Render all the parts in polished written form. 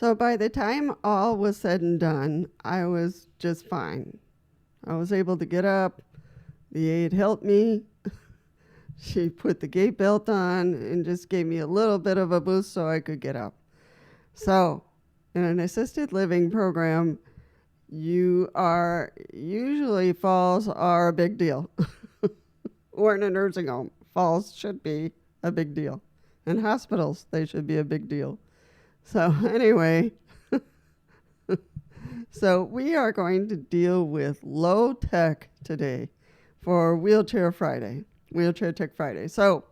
So by the time all was said and done, I was just fine. I was able to get up. The aide helped me. She put the gait belt on and just gave me a little bit of a boost so I could get up. So in an assisted living program, usually falls are a big deal. Or in a nursing home, falls should be a big deal. In hospitals, they should be a big deal. So anyway, so we are going to deal with low tech today for Wheelchair Tech Friday. So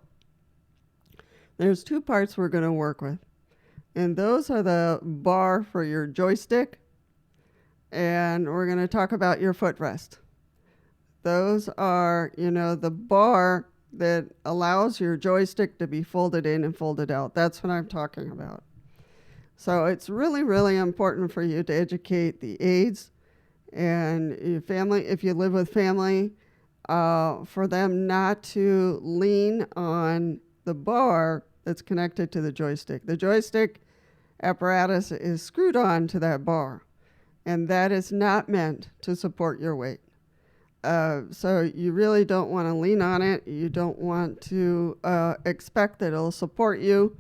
there's two parts we're going to work with. And those are the bar for your joystick, and we're going to talk about your footrest. Those are, the bar that allows your joystick to be folded in and folded out. That's what I'm talking about. So it's really, really important for you to educate the aides and your family, if you live with family, for them not to lean on the bar that's connected to the joystick. The joystick apparatus is screwed on to that bar, and that is not meant to support your weight. So you really don't want to lean on it. You don't want to expect that it'll support you,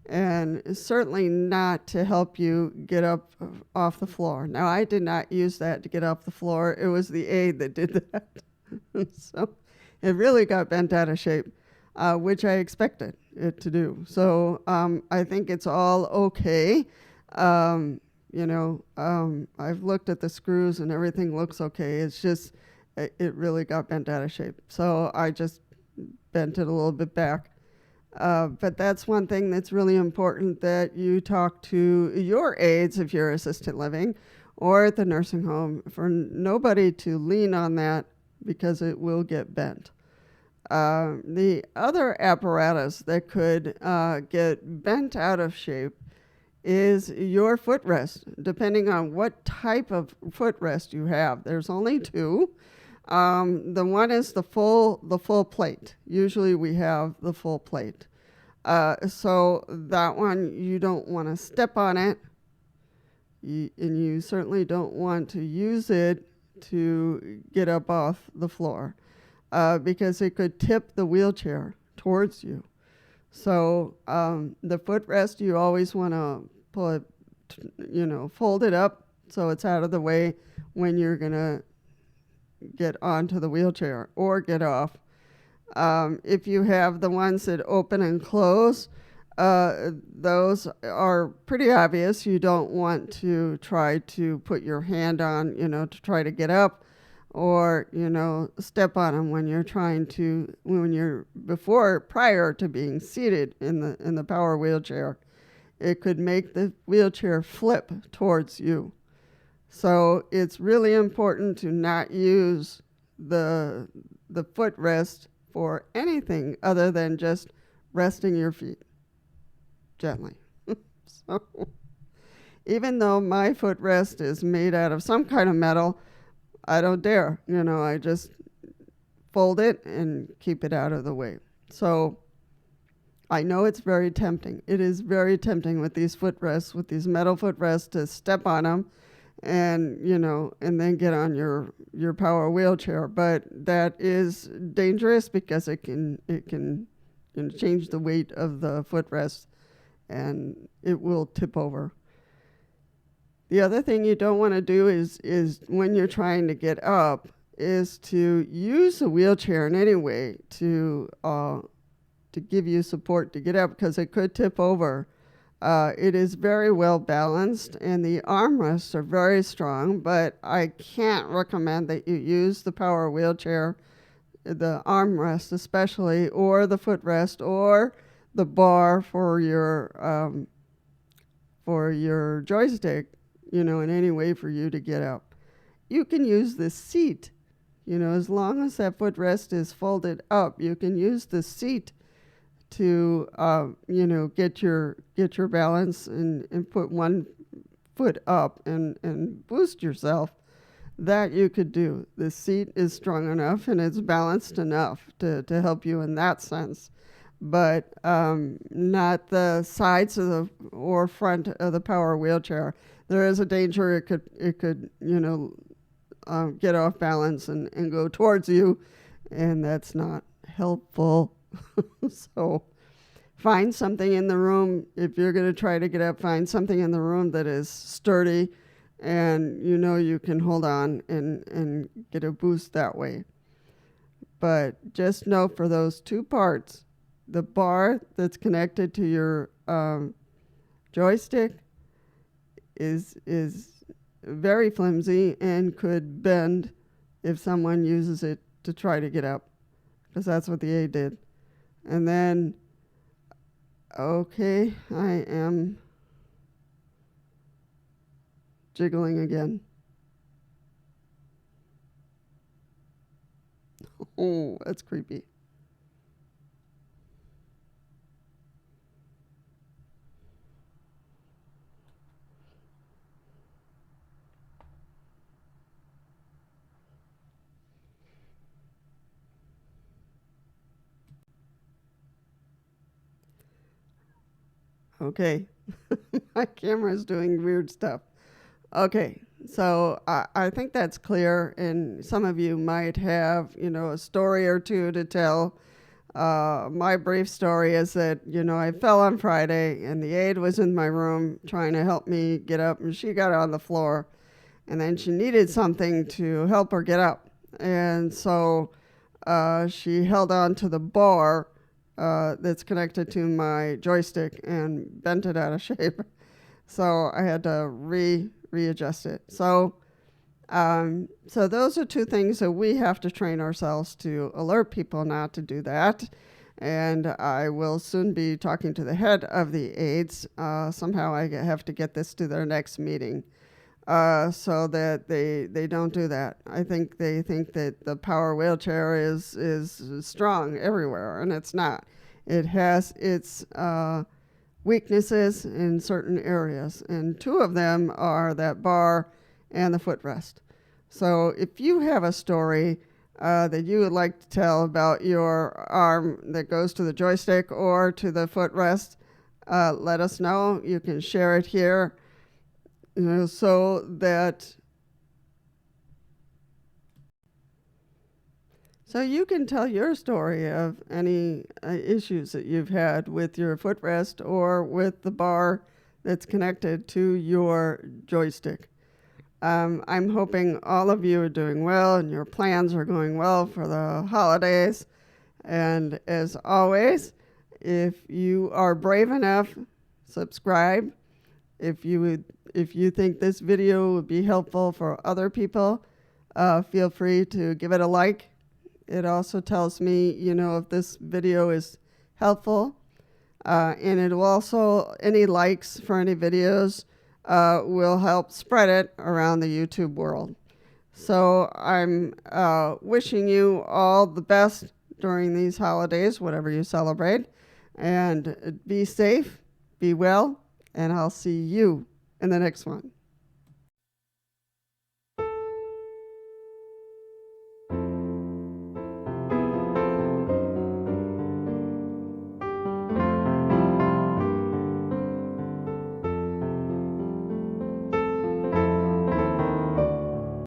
and certainly not to help you get up off the floor. Now, I did not use that to get off the floor. It was the aide that did that. So it really got bent out of shape, which I expected it to do. So I think it's all okay. I've looked at the screws and everything looks okay. It's just, it really got bent out of shape. So I just bent it a little bit back. But that's one thing that's really important, that you talk to your aides if you're assisted living or at the nursing home, for nobody to lean on that because it will get bent. The other apparatus that could get bent out of shape is your footrest, depending on what type of footrest you have. There's only two. The one is the full plate. Usually we have the full plate. So that one, you don't want to step on it, and you certainly don't want to use it to get up off the floor, because it could tip the wheelchair towards you. So the footrest, you always want to pull it, fold it up so it's out of the way when you're going to get onto the wheelchair or get off. If you have the ones that open and close, those are pretty obvious. You don't want to try to put your hand on, to try to get up, or, step on them when you're prior to being seated in the power wheelchair. It could make the wheelchair flip towards you. So it's really important to not use the footrest for anything other than just resting your feet gently. So even though my footrest is made out of some kind of metal, I don't dare. I just fold it and keep it out of the way. So I know it's very tempting. It is very tempting with these footrests, with these metal footrests, to step on them and, and then get on your power wheelchair. But that is dangerous because it can change the weight of the footrest, and it will tip over. The other thing you don't want to do is when you're trying to get up, is to use the wheelchair in any way to give you support to get up, because it could tip over. It is very well balanced, and the armrests are very strong, but I can't recommend that you use the power wheelchair, the armrest especially, or the footrest, or the bar for your joystick, in any way for you to get up. You can use the seat, as long as that footrest is folded up, you can use the seat to get your balance and put one foot up and boost yourself. That you could do. The seat is strong enough and it's balanced enough to help you in that sense. but not the sides of the or front of the power wheelchair. There is a danger it could get off balance and go towards you, and that's not helpful. So find something in the room. If you're going to try to get up, find something in the room that is sturdy and you can hold on and get a boost that way. But just know for those two parts, the bar that's connected to your joystick is very flimsy and could bend if someone uses it to try to get up, because that's what the A did. And then, okay, I am jiggling again. Oh, that's creepy. Okay, my camera is doing weird stuff. Okay, so I think that's clear, and some of you might have, a story or two to tell. My brief story is that, I fell on Friday, and the aide was in my room trying to help me get up, and she got on the floor, and then she needed something to help her get up. And so she held on to the bar that's connected to my joystick and bent it out of shape. So I had to readjust it. So those are two things that we have to train ourselves to alert people not to do that. And I will soon be talking to the head of the aides. Somehow I have to get this to their next meeting so that they don't do that. I think they think that the power wheelchair is strong everywhere, and it's not. It has its weaknesses in certain areas, and two of them are that bar and the footrest. So if you have a story that you would like to tell about your arm that goes to the joystick or to the footrest, let us know. You can share it here, so that you can tell your story of any issues that you've had with your footrest or with the bar that's connected to your joystick. I'm hoping all of you are doing well and your plans are going well for the holidays. And as always, if you are brave enough, subscribe. If you think this video would be helpful for other people, feel free to give it a like. It also tells me, if this video is helpful. And it will also, any likes for any videos will help spread it around the YouTube world. So I'm wishing you all the best during these holidays, whatever you celebrate. And be safe, be well, and I'll see you in the next one.